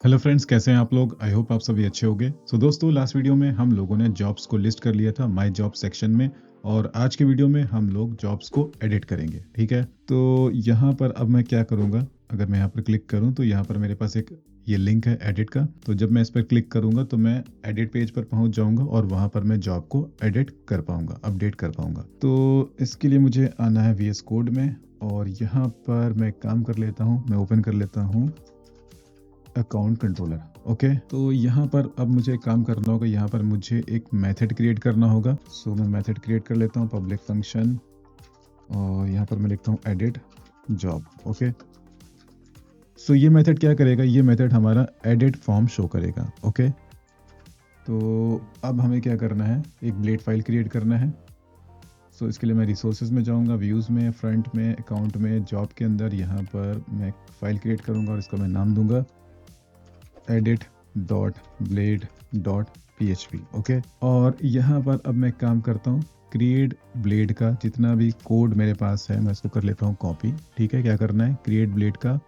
Hello friends, कैसे हैं आप लोग? आई होप आप सभी अच्छे होंगे। दोस्तों, लास्ट वीडियो में हम लोगों ने जॉब्स को लिस्ट कर लिया था माय जॉब सेक्शन में, और आज के वीडियो में हम लोग जॉब्स को एडिट करेंगे। ठीक है, तो यहाँ पर अब मैं क्या करूँगा, अगर मैं यहाँ पर क्लिक करूँ तो यहाँ पर मेरे पास एक ये लिंक है एडिट का। तो जब मैं इस पर क्लिक करूँगा तो मैं एडिट पेज पर पहुँच जाऊँगा और वहाँ पर मैं जॉब को एडिट कर पाऊँगा, अपडेट कर पाऊँगा। तो इसके लिए मुझे आना है VS कोड में, और यहाँ पर मैं काम कर लेता हूँ, मैं ओपन कर लेता हूँ अकाउंट कंट्रोलर। ओके, तो यहाँ पर अब मुझे एक काम करना होगा, यहाँ पर मुझे एक मेथड क्रिएट करना होगा। मैं मेथड क्रिएट कर लेता हूँ, पब्लिक फंक्शन, और यहाँ पर मैं लिखता हूँ एडिट जॉब। ओके, ये मेथड क्या करेगा, ये मेथड हमारा एडिट फॉर्म शो करेगा। ओके, तो अब हमें क्या करना है, एक ब्लेड फाइल क्रिएट करना है। इसके लिए मैं रिसोर्सेज में जाऊँगा, व्यूज़ में, फ्रंट में, अकाउंट में, जॉब के अंदर यहाँ पर मैं फाइल क्रिएट करूँगा और इसका मैं नाम दूंगा edit.blade.php। ओके, और यहाँ पर अब मैं काम करता हूँ, क्रिएट ब्लेड का जितना भी कोड मेरे पास है मैं इसको कर लेता हूँ कॉपी। ठीक है, क्या करना है, क्रिएट ब्लेड का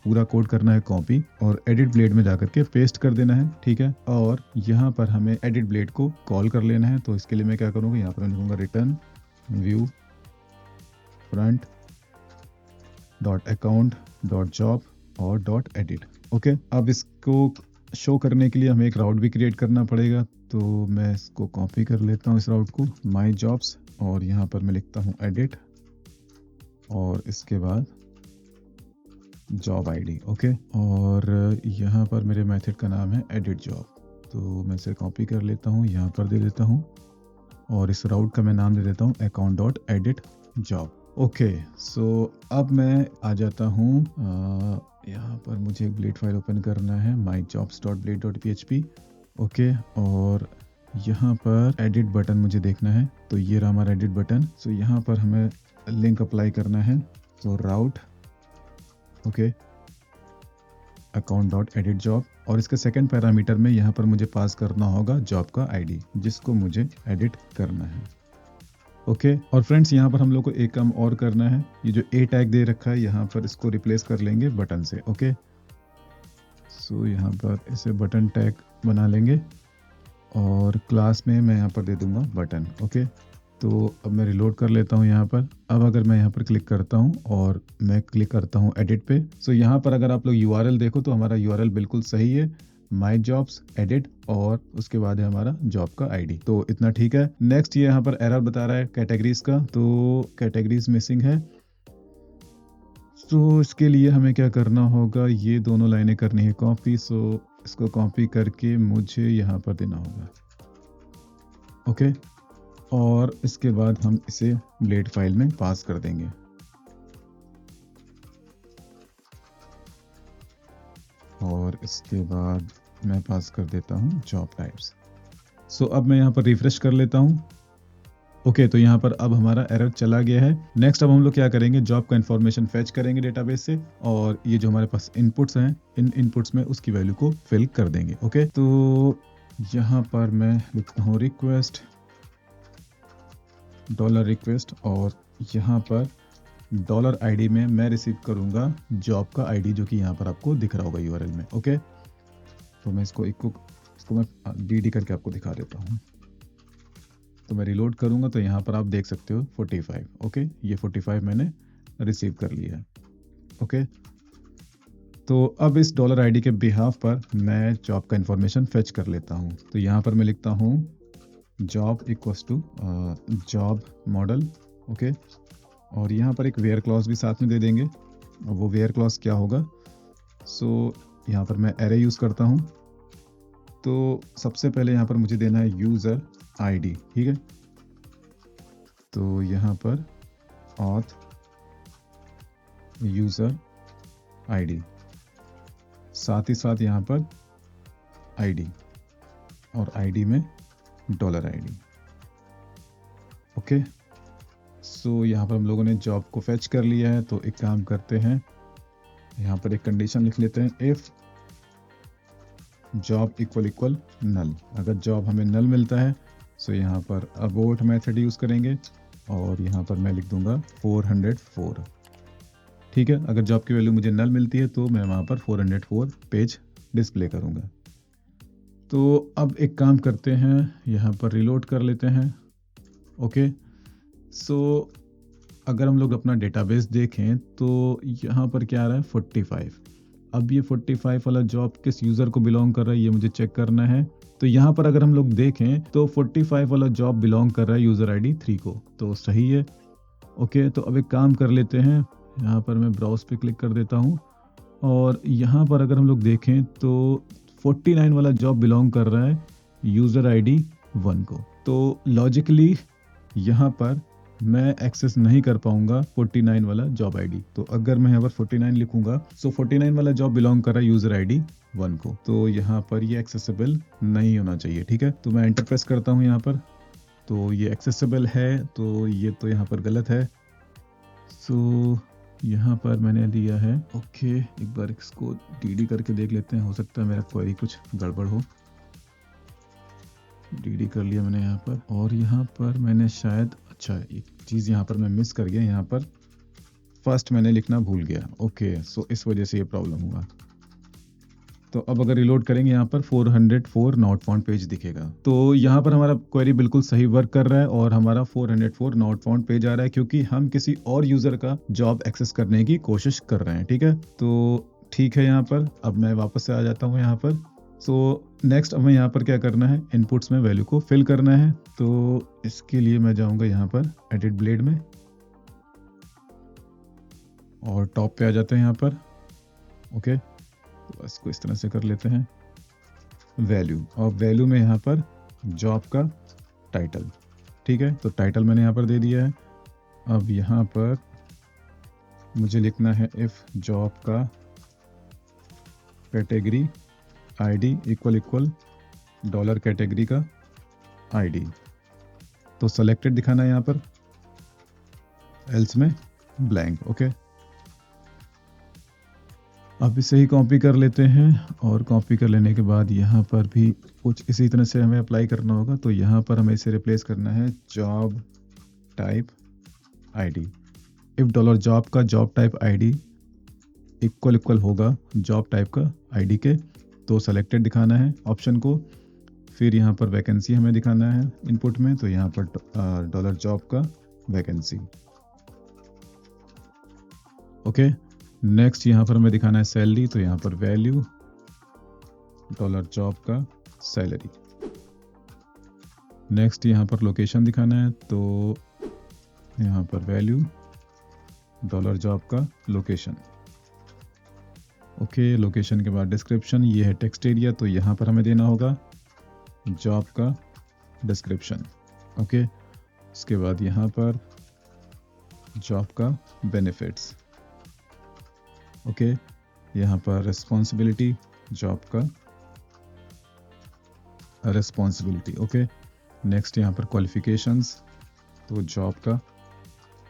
पूरा कोड करना है कॉपी और एडिट ब्लेड में जाकर के पेस्ट कर देना है। ठीक है, और यहाँ पर हमें एडिट ब्लेड को कॉल कर लेना है। तो इसके लिए मैं क्या करूँगा, यहाँ पर मैं लिखूँगा return view front dot account dot job और डॉट एडिट। ओके, अब इसको शो करने के लिए हमें एक राउट भी क्रिएट करना पड़ेगा। तो मैं इसको कॉपी कर लेता हूँ, इस राउट को, माई जॉब्स, और यहाँ पर मैं लिखता हूँ एडिट और इसके बाद जॉब आईडी। ओके, और यहाँ पर मेरे मेथड का नाम है एडिट जॉब। तो मैं इसे कॉपी कर लेता हूँ, यहाँ पर दे देता हूँ, और इस राउट का मैं नाम दे देता हूँ account dot edit job. Okay, अब मैं आ जाता हूँ, यहाँ पर मुझे एक ब्लेड फाइल ओपन करना है, myjobs.blade.php। ओके, और यहाँ पर एडिट बटन मुझे देखना है, तो ये रहा हमारा एडिट बटन। यहाँ पर हमें लिंक अप्लाई करना है, route, okay, account dot edit job, और इसके सेकंड पैरामीटर में यहाँ पर मुझे पास करना होगा जॉब का आईडी जिसको मुझे एडिट करना है। ओके, और फ्रेंड्स यहाँ पर हम लोग को एक काम और करना है, ये जो ए टैग दे रखा है यहाँ पर इसको रिप्लेस कर लेंगे बटन से। ओके, यहाँ पर इसे बटन टैग बना लेंगे और क्लास में मैं यहाँ पर दे दूंगा बटन। ओके, तो अब मैं रिलोड कर लेता हूँ यहाँ पर। अब अगर मैं यहाँ पर क्लिक करता हूँ और मैं क्लिक करता हूँ एडिट पे, यहाँ पर अगर आप लोग URL देखो तो हमारा URL बिल्कुल सही है, माई जॉब्स एडिट, और उसके बाद है हमारा जॉब का आईडी। तो इतना ठीक है। नेक्स्ट ये यहाँ पर एरर बता रहा है कैटेगरीज का, तो कैटेगरीज मिसिंग है। इसके लिए हमें क्या करना होगा, ये दोनों लाइनें करनी है कॉपी। इसको कॉपी करके मुझे यहाँ पर देना होगा। ओके, और इसके बाद हम इसे ब्लेड फाइल में पास कर देंगे। और इसके बाद मैं पास कर देता हूँ जॉब टाइप्स। अब मैं यहाँ पर रिफ्रेश कर लेता हूँ। ओके, तो यहाँ पर अब हमारा एरर चला गया है। नेक्स्ट अब हम लोग क्या करेंगे, जॉब का इन्फॉर्मेशन फेच करेंगे डेटाबेस से, और ये जो हमारे पास इनपुट्स हैं, इन इनपुट्स में उसकी वैल्यू को फिल कर देंगे। ओके, तो यहाँ पर मैं लिखता हूँ रिक्वेस्ट, डॉलर रिक्वेस्ट, और यहाँ पर डॉलर आईडी में मैं रिसीव करूँगा जॉब का आईडी जो कि यहाँ पर आपको दिख रहा होगा URL में। ओके, तो मैं इसको मैं DD करके आपको दिखा देता हूँ। तो मैं रिलोड करूँगा तो यहाँ पर आप देख सकते हो 45। ओके, ये 45 मैंने रिसीव कर लिया है। ओके, तो अब इस डॉलर आईडी के बिहाफ पर मैं जॉब का इंफॉर्मेशन फेच कर लेता हूँ। तो यहाँ पर मैं लिखता हूँ job equals to job model. Okay, और यहाँ पर एक वेयर क्लॉज भी साथ में दे देंगे, और वो वेयर क्लॉज क्या होगा, यहाँ पर मैं एरे यूज़ करता हूँ। तो सबसे पहले यहाँ पर मुझे देना है यूज़र आईडी। ठीक है, तो यहाँ पर ऑथ यूज़र आईडी, साथ ही साथ यहाँ पर आईडी, और आईडी में डॉलर आईडी। ओके, यहाँ पर हम लोगों ने जॉब को फेच कर लिया है। तो एक काम करते हैं, यहाँ पर एक कंडीशन लिख लेते हैं, इफ़ जॉब इक्वल नल। अगर जॉब हमें नल मिलता है यहाँ पर अबोट मेथड यूज़ करेंगे, और यहाँ पर मैं लिख दूंगा 404। ठीक है, अगर जॉब की वैल्यू मुझे नल मिलती है तो मैं वहाँ पर 404 पेज डिस्प्ले करूँगा। तो अब एक काम करते हैं, यहाँ पर रिलोड कर लेते हैं। ओके, सो अगर हम लोग अपना डेटाबेस देखें तो यहाँ पर क्या आ रहा है 45। अब ये 45 वाला जॉब किस यूज़र को बिलोंग कर रहा है ये मुझे चेक करना है। तो यहाँ पर अगर हम लोग देखें तो 45 वाला जॉब बिलोंग कर रहा है यूज़र आईडी 3 को, तो सही है। ओके, तो अब एक काम कर लेते हैं, यहाँ पर मैं ब्राउज पे क्लिक कर देता हूँ और यहाँ पर अगर हम लोग देखें तो 49 वाला जॉब बिलोंग कर रहा है यूज़र आईडी 1 को। तो लॉजिकली यहाँ पर मैं एक्सेस नहीं कर पाऊंगा 49 वाला जॉब आईडी। तो अगर मैं यहाँ पर 49 लिखूंगा, सो 49 वाला जॉब बिलोंग कर रहा है यूज़र आईडी 1 को, तो यहाँ पर ये एक्सेसिबल नहीं होना चाहिए। ठीक है, तो मैं एंटर प्रेस करता हूँ यहाँ पर, तो ये एक्सेसिबल है, तो ये तो यहाँ पर गलत है। सो यहाँ पर मैंने लिया है। ओके, एक बार इसको डीडी करके देख लेते हैं, हो सकता है मेरा क्वेरी कुछ गड़बड़ हो। डीडी कर लिया मैंने यहाँ पर, और यहाँ पर मैंने शायद, अच्छा एक चीज़ यहाँ पर मैं मिस कर गया, यहाँ पर फर्स्ट मैंने लिखना भूल गया। ओके, सो इस वजह से ये प्रॉब्लम हुआ। तो अब अगर रिलोड करेंगे यहाँ पर 404 नॉट फाउंड पेज दिखेगा। तो यहाँ पर हमारा क्वेरी बिल्कुल सही वर्क कर रहा है और हमारा 404 नॉट फाउंड पेज आ रहा है, क्योंकि हम किसी और यूज़र का जॉब एक्सेस करने की कोशिश कर रहे हैं। ठीक है, तो ठीक है, यहाँ पर अब मैं वापस से आ जाता हूँ यहाँ पर। सो नेक्स्ट हमें यहाँ पर क्या करना है, इनपुट्स में वैल्यू को फिल करना है। तो इसके लिए मैं जाऊँगा यहाँ पर एडिट ब्लेड में और टॉप पे आ जाते हैं यहाँ पर। ओके, तो इसको इस तरह से कर लेते हैं वैल्यू, और वैल्यू में यहाँ पर जॉब का टाइटल। ठीक है, तो टाइटल मैंने यहाँ पर दे दिया है। अब यहाँ पर मुझे लिखना है इफ जॉब का category ID equal dollar category का आईडी, तो सेलेक्टेड दिखाना है यहाँ पर, एल्स में ब्लैंक। ओके, अब इसे ही कॉपी कर लेते हैं, और कॉपी कर लेने के बाद यहाँ पर भी कुछ इसी तरह से हमें अप्लाई करना होगा। तो यहाँ पर हमें इसे रिप्लेस करना है job type ID. If dollar job का जॉब टाइप आईडी इक्वल होगा जॉब टाइप का आईडी के, तो सेलेक्टेड दिखाना है ऑप्शन को। फिर यहाँ पर वैकेंसी हमें दिखाना है इनपुट में, तो यहाँ पर डॉलर जॉब का वैकेंसी। ओके, नेक्स्ट यहाँ पर हमें दिखाना है सैलरी, तो यहाँ पर वैल्यू डॉलर जॉब का सैलरी। नेक्स्ट यहाँ पर लोकेशन दिखाना है, तो यहाँ पर वैल्यू डॉलर जॉब का लोकेशन। ओके, लोकेशन के बाद डिस्क्रिप्शन, ये है टेक्स्ट एरिया, तो यहाँ पर हमें देना होगा जॉब का डिस्क्रिप्शन। ओके, उसके बाद यहाँ पर जॉब का बेनिफिट्स। ओके, यहाँ पर रिस्पॉन्सिबिलिटी, जॉब का रिस्पॉन्सिबिलिटी। ओके, नेक्स्ट यहाँ पर क्वालिफिकेशंस, तो जॉब का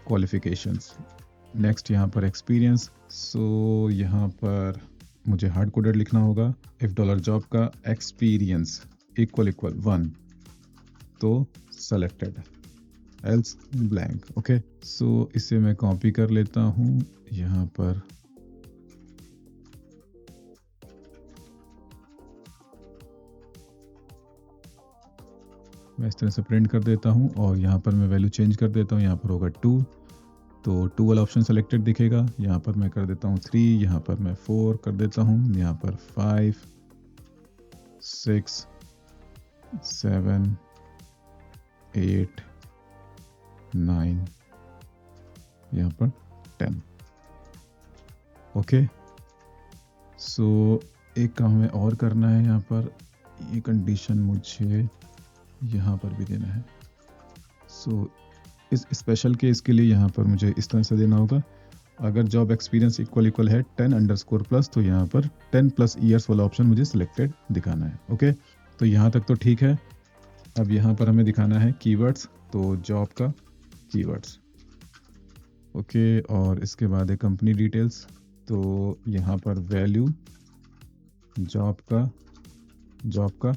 क्वालिफिकेशंस। नेक्स्ट यहाँ पर एक्सपीरियंस, सो यहाँ पर मुझे हार्ड कोडेड लिखना होगा इफ डॉलर जॉब का एक्सपीरियंस इक्वल 1, तो सेलेक्टेड, एल्स ब्लैंक। ओके, सो इसे मैं कॉपी कर लेता हूँ यहाँ पर, मैं इस तरह से प्रिंट कर देता हूँ, और यहाँ पर मैं वैल्यू चेंज कर देता हूँ। यहाँ पर होगा 2, तो 2 वाला ऑप्शन सेलेक्टेड दिखेगा। यहाँ पर मैं कर देता हूँ 3, यहाँ पर मैं 4 कर देता हूँ, यहाँ पर 5, 6, 7, 8, 9, यहाँ पर 10। ओके, सो एक काम हमें और करना है, यहाँ पर ये कंडीशन मुझे यहाँ पर भी देना है। सो इस स्पेशल केस के लिए यहाँ पर मुझे इस तरह से देना होगा, अगर जॉब एक्सपीरियंस इक्वल है 10_+, तो यहाँ पर 10+ ईयर्स वाला ऑप्शन मुझे सिलेक्टेड दिखाना है। ओके, तो यहाँ तक तो ठीक है। अब यहाँ पर हमें दिखाना है कीवर्ड्स, तो जॉब का कीवर्ड्स। ओके, और इसके बाद है कंपनी डिटेल्स, तो यहाँ पर वैल्यू जॉब का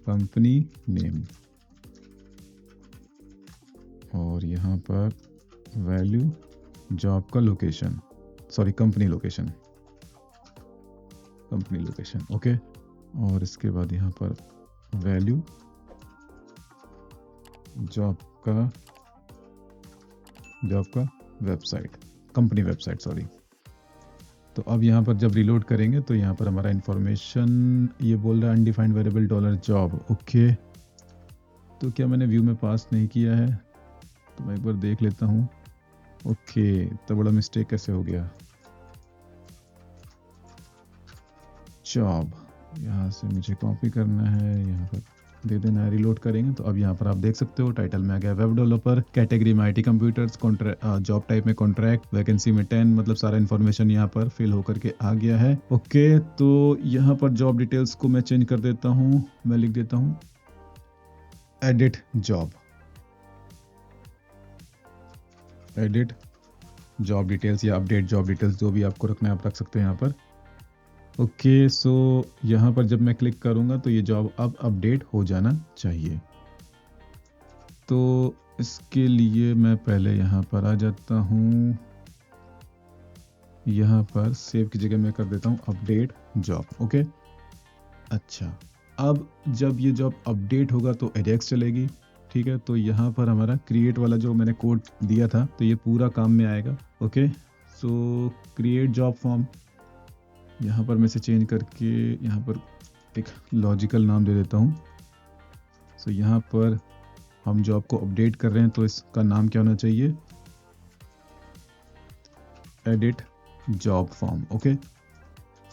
कंपनी नेम, और यहाँ पर वैल्यू जॉब का location, sorry company location. Company location, okay. और इसके बाद यहाँ पर वैल्यू, जॉब का वेबसाइट, कंपनी वेबसाइट सॉरी। तो अब यहाँ पर जब रिलोड करेंगे तो यहाँ पर हमारा इंफॉर्मेशन ये बोल रहा है undefined variable dollar job, okay. तो क्या मैंने व्यू में पास नहीं किया है? तो मैं एक बार देख लेता हूँ। ओके, तो बड़ा मिस्टेक कैसे हो गया? जॉब यहाँ से मुझे कॉपी करना है, यहाँ पर दे देना है, रिलोड करेंगे तो अब यहाँ पर आप देख सकते हो टाइटल में आ गया वेब डेवलपर, कैटेगरी में आईटी कंप्यूटर्स, जॉब टाइप में कॉन्ट्रैक्ट, वैकेंसी में 10, मतलब सारा इन्फॉर्मेशन यहाँ पर फिल होकर के आ गया है। ओके, तो यहाँ पर जॉब डिटेल्स को मैं चेंज कर देता हूँ, मैं लिख देता हूँ एडिट जॉब डिटेल्स या अपडेट जॉब डिटेल्स, जो भी आपको रखना है आप रख सकते हैं यहाँ पर। ओके, सो यहाँ पर जब मैं क्लिक करूँगा तो ये जॉब अब अपडेट हो जाना चाहिए। तो इसके लिए मैं पहले यहाँ पर आ जाता हूँ, यहाँ पर सेव की जगह मैं कर देता हूँ अपडेट जॉब, ओके। अच्छा, अब जब ये जॉब अपडेट होगा तो एजेक्स चलेगी, ठीक है। तो यहाँ पर हमारा क्रिएट वाला जो मैंने कोड दिया था तो ये पूरा काम में आएगा, ओके। सो क्रिएट जॉब फॉर्म, यहाँ पर मैं इसे चेंज करके यहाँ पर एक लॉजिकल नाम दे देता हूँ। सो यहाँ पर हम जॉब को अपडेट कर रहे हैं तो इसका नाम क्या होना चाहिए? Edit job form, okay.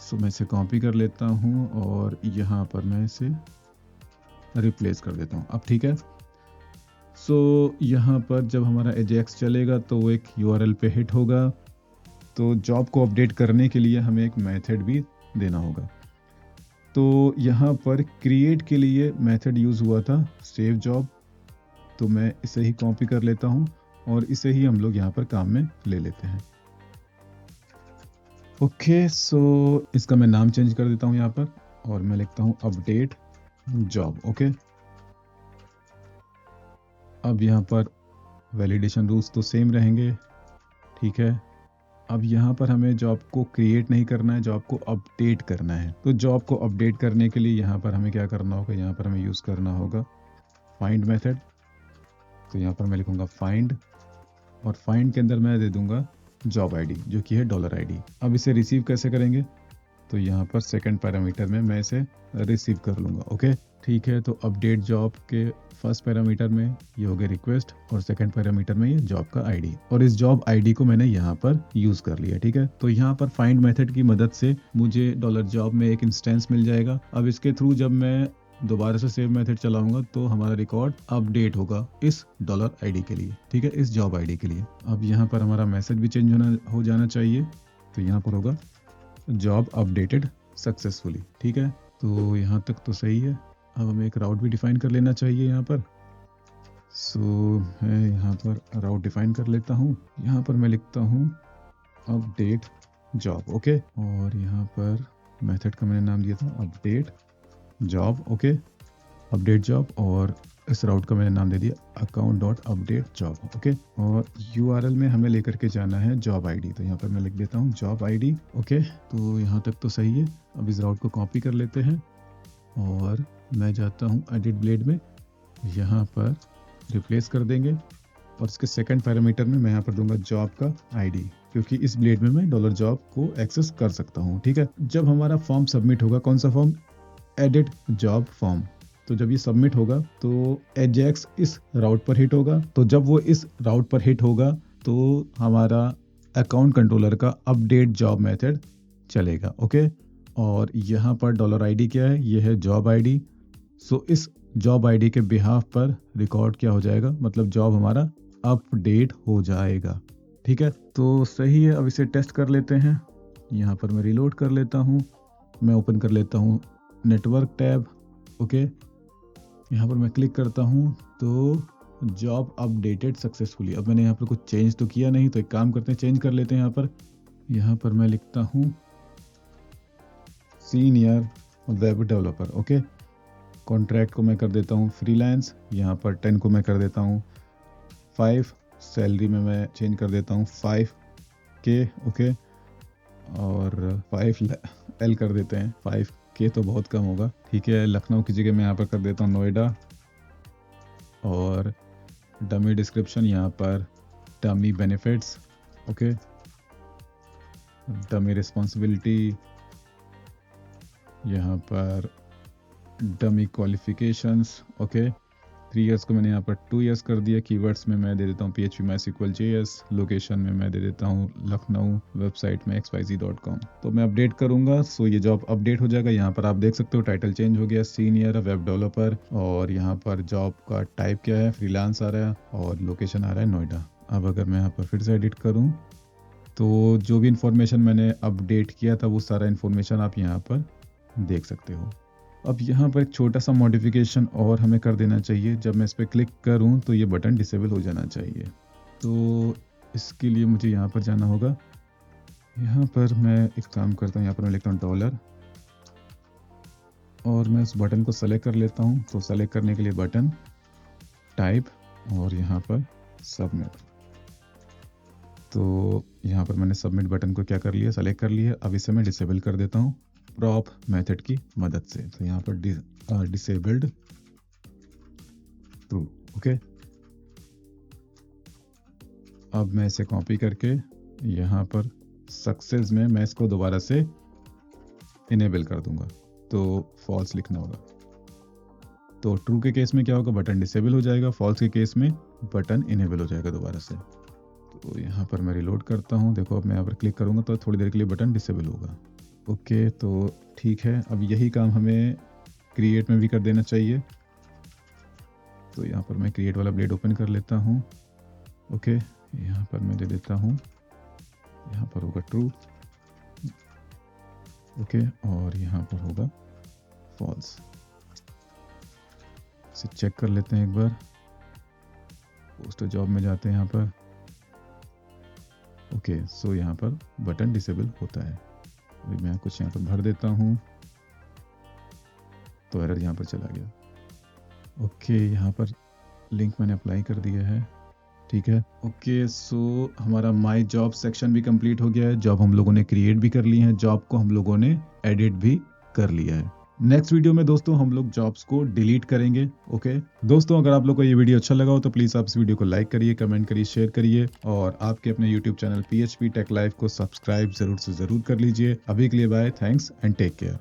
So मैं इसे कॉपी कर लेता हूँ और यहाँ पर मैं इसे रिप्लेस कर देता हूँ, अब ठीक है। सो यहाँ पर जब हमारा एजेक्स चलेगा तो वो एक यूआरएल पे हिट होगा, तो जॉब को अपडेट करने के लिए हमें एक मेथड भी देना होगा। तो यहाँ पर क्रिएट के लिए मेथड यूज़ हुआ था सेव जॉब, तो मैं इसे ही कॉपी कर लेता हूँ और इसे ही हम लोग यहाँ पर काम में ले लेते हैं। ओके, सो इसका मैं नाम चेंज कर देता हूँ यहाँ पर और मैं लिखता हूँ अपडेट जॉब, ओके। अब यहाँ पर वैलिडेशन रूल्स तो सेम रहेंगे, ठीक है। अब यहाँ पर हमें जॉब को क्रिएट नहीं करना है, जॉब को अपडेट करना है। तो जॉब को अपडेट करने के लिए यहाँ पर हमें क्या करना होगा? यहाँ पर हमें यूज़ करना होगा फाइंड मेथड। तो यहाँ पर मैं लिखूँगा फाइंड और फाइंड के अंदर मैं दे दूँगा जॉब आईडी जो कि है $ID। अब इसे रिसीव कैसे करेंगे? तो यहाँ पर सेकंड पैरामीटर में मैं इसे रिसीव कर लूँगा, ओके, ठीक है। तो अपडेट जॉब के फर्स्ट पैरामीटर में ये हो गया रिक्वेस्ट और सेकंड पैरामीटर में ये जॉब का आईडी, और इस जॉब आईडी को मैंने यहाँ पर यूज कर लिया, ठीक है। तो यहाँ पर फाइंड मेथड की मदद से मुझे $जॉब में एक इंस्टेंस मिल जाएगा। अब इसके थ्रू जब मैं दोबारा से सेव मेथड चलाऊंगा तो हमारा रिकॉर्ड अपडेट होगा इस $ID के लिए, ठीक है, इस जॉब आईडी के लिए। अब यहाँ पर हमारा मैसेज भी चेंज हो जाना चाहिए, तो यहाँ पर होगा जॉब अपडेटेड सक्सेसफुली, ठीक है। तो यहाँ तक तो सही है। अब हमें एक राउट भी डिफाइन कर लेना चाहिए यहाँ पर। सो मैं यहाँ पर राउट डिफाइन कर लेता हूँ, यहाँ पर मैं लिखता हूँ अपडेट जॉब, ओके। और यहाँ पर मेथड का मैंने नाम दिया था update job, okay, update job, और इस राउट का मैंने नाम दे दिया account.update_job, ओके। और URL में हमें लेकर के जाना है जॉब आईडी, तो यहाँ पर मैं लिख देता हूँ जॉब आईडी, ओके। तो यहाँ तक तो सही है। अब इस राउट को कॉपी कर लेते हैं और मैं जाता हूँ एडिट ब्लेड में, यहाँ पर रिप्लेस कर देंगे और इसके सेकंड पैरामीटर में मैं यहाँ पर दूंगा जॉब का आईडी, क्योंकि इस ब्लेड में मैं $जॉब को एक्सेस कर सकता हूँ, ठीक है। जब हमारा फॉर्म सबमिट होगा, कौन सा फॉर्म? Edit job form. तो जब ये सबमिट होगा तो एजेक्स इस राउट पर हिट होगा, तो जब वो इस राउट पर हिट होगा तो हमारा अकाउंट कंट्रोलर का अपडेट जॉब मेथड चलेगा, ओके। और यहाँ पर $ID क्या है? ये है जॉब आईडी। सो इस जॉब आईडी के बिहाफ पर रिकॉर्ड क्या हो जाएगा? मतलब जॉब हमारा अपडेट हो जाएगा, ठीक है। तो सही है। अब इसे टेस्ट कर लेते हैं। यहाँ पर मैं रिलोड कर लेता हूँ, मैं ओपन कर लेता हूँ नेटवर्क टैब, ओके। यहाँ पर मैं क्लिक करता हूँ तो जॉब अपडेटेड सक्सेसफुली। अब मैंने यहाँ पर कुछ चेंज तो किया नहीं, तो एक काम करते हैं, चेंज कर लेते हैं। यहाँ पर मैं लिखता हूँ senior web developer, okay. Contract को मैं कर देता हूँ फ्रीलांस, यहाँ पर 10 को मैं कर देता हूँ 5, सैलरी में मैं चेंज कर देता हूँ 5K, ओके। और 5L कर देते हैं, 5K तो बहुत कम होगा। ठीक है, लखनऊ की जगह मैं यहाँ पर कर देता हूँ नोएडा। और डमी डिस्क्रिप्शन यहाँ पर dummy benefits, okay. Dummy responsibility यहाँ पर डमी क्वालिफिकेशंस, ओके। 3 इयर्स को मैंने यहाँ पर 2 इयर्स कर दिया। कीवर्ड्स में मैं दे देता हूँ PHP MySQL JS। लोकेशन में मैं दे देता हूँ लखनऊ, वेबसाइट में xyz.com। तो मैं अपडेट करूँगा, सो ये जॉब अपडेट हो जाएगा। यहाँ पर आप देख सकते हो टाइटल चेंज हो गया, सीनियर वेब डेवलपर। और यहाँ पर जॉब का टाइप क्या है, फ्रीलांस आ रहा है, और लोकेशन आ रहा है नोएडा। अब अगर मैं यहाँ पर फिर से एडिट करूँ तो जो भी इंफॉर्मेशन मैंने अपडेट किया था वो सारा इंफॉर्मेशन आप यहाँ पर देख सकते हो। अब यहाँ पर एक छोटा सा मॉडिफिकेशन और हमें कर देना चाहिए। जब मैं इस पर क्लिक करूँ तो ये बटन डिसेबल हो जाना चाहिए। तो इसके लिए मुझे यहाँ पर जाना होगा। यहाँ पर मैं एक काम करता हूँ, यहाँ पर मैं लिखता हूँ $, और मैं उस बटन को सेलेक्ट कर लेता हूँ। तो सेलेक्ट करने के लिए बटन, टाइप, और यहाँ पर सबमिट। तो यहाँ पर मैंने सबमिट बटन को क्या कर लिया, सेलेक्ट कर लिया। अब इसे मैं डिसेबल कर देता हूँ प्रॉप मेथड की मदद से। तो यहाँ पर डिसेबल्ड ट्रू, ओके। अब मैं इसे कॉपी करके यहाँ पर सक्सेस में मैं इसको दोबारा से इनेबल कर दूंगा। तो फॉल्स लिखना होगा। तो ट्रू के केस में क्या होगा, बटन डिसेबल हो जाएगा। फॉल्स के केस में बटन इनेबल हो जाएगा दोबारा से। तो यहाँ पर मैं रिलोड करता हूँ। देखो, अब मैं यहाँ पर क्लिक करूँगा तो थोड़ी देर के लिए बटन डिसेबल होगा। ओके, तो ठीक है। अब यही काम हमें क्रिएट में भी कर देना चाहिए। तो यहाँ पर मैं क्रिएट वाला ब्लेड ओपन कर लेता हूँ। ओके, यहाँ पर मैं दे देता हूँ, यहाँ पर होगा ट्रू, ओके, और यहाँ पर होगा फॉल्स। इसे चेक कर लेते हैं एक बार। पोस्टर जॉब में जाते हैं यहाँ पर। ओके, सो यहाँ पर बटन डिसेबल होता है। अभी मैं कुछ यहाँ पर भर देता हूँ तो एरर यहाँ पर चला गया। ओके, यहाँ पर लिंक मैंने अप्लाई कर दिया है। ठीक है, ओके। सो हमारा माई जॉब सेक्शन भी कंप्लीट हो गया है। जॉब हम लोगों ने क्रिएट भी कर ली है, जॉब को हम लोगों ने एडिट भी कर लिया है। नेक्स्ट वीडियो में दोस्तों हम लोग जॉब्स को डिलीट करेंगे। ओके दोस्तों, अगर आप लोग को ये वीडियो अच्छा लगा हो तो प्लीज आप इस वीडियो को लाइक करिए, कमेंट करिए, शेयर करिए, और आपके अपने YouTube channel PHP tech life को सब्सक्राइब जरूर से जरूर कर लीजिए। अभी के लिए bye, thanks and take care.